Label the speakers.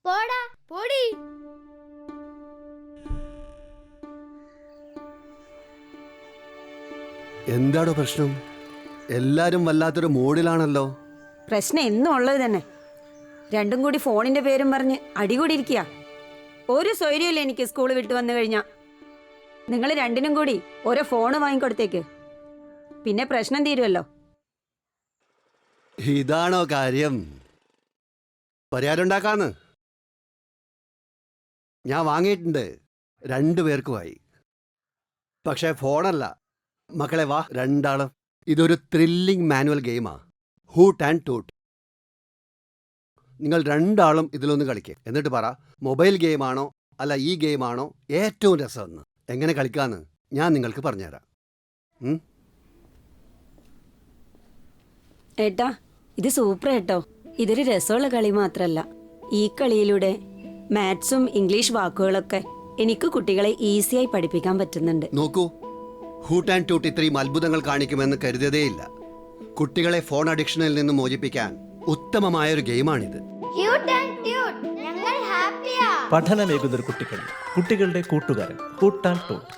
Speaker 1: പോടാ പോടി.
Speaker 2: എന്താടോ പ്രശ്നം? എല്ലാരും വല്ലാത്തൊരു മൂഡിലാണല്ലോ.
Speaker 3: പ്രശ്നം എന്നും ഉള്ളത് തന്നെ. രണ്ടും കൂടി ഫോണിന്റെ പേരും പറഞ്ഞ് അടികൂടിയിരിക്കുക. ഒരു സ്വൈര്യമില്ല എനിക്ക് സ്കൂൾ വിട്ട് വന്നു കഴിഞ്ഞാ. നിങ്ങൾ രണ്ടിനും കൂടി ഓരോ ഫോണ് വാങ്ങിക്കൊടുത്തേക്ക്, പിന്നെ പ്രശ്നം തീരുമല്ലോ.
Speaker 2: ഇതാണോ കാര്യം? പരിഹാരം ഉണ്ടാക്കാന്ന് ഞാൻ വാങ്ങിയിട്ടുണ്ട്, രണ്ടുപേർക്കുമായി. പക്ഷേ ഫോണല്ല മക്കളെ. വാ രണ്ടാളും. ഇതൊരു ത്രില്ലിംഗ് മാനുവൽ ഗെയിമാ, ഹൂട്ട് ആൻഡ് ടൂട്ട്. നിങ്ങൾ രണ്ടാളും ഇതിലൊന്ന് കളിക്കുക. എന്നിട്ട് പറ, മൊബൈൽ ഗെയിമാണോ അല്ല ഈ ഗെയിമാണോ ഏറ്റവും രസമെന്ന്. എങ്ങനെ കളിക്കാന്ന് ഞാൻ നിങ്ങൾക്ക് പറഞ്ഞുതരാം.
Speaker 3: ഏട്ടാ, ഇത് സൂപ്പർ കേട്ടോ. ഇതൊരു രസമുള്ള കളി മാത്രമല്ല, ഈ കളിയിലൂടെ മാത്സും ഇംഗ്ലീഷ് വാക്കുകളൊക്കെ എനിക്ക് കുട്ടികളെ ഈസിയായി പഠിപ്പിക്കാൻ പറ്റുന്നുണ്ട്.
Speaker 2: നോക്കൂ, ഹൂട്ട് ആൻഡ് ടൂട്ട് ഇത്രയും അത്ഭുതങ്ങൾ കാണിക്കുമെന്ന് കരുതിയതേയില്ല. കുട്ടികളെ ഫോൺ അഡിക്ഷനിൽ നിന്ന് മോചിപ്പിക്കാൻ ഉത്തമമായൊരു ഗെയിമാണിത്.
Speaker 1: ഞങ്ങൾ ഹാപ്പിയാ.
Speaker 4: പഠനമേകുന്നൊരു കുട്ടികൾ, കുട്ടികളുടെ കൂട്ടുകാരൻ, ഹൂട്ട് ആൻഡ് ടൂട്ട്.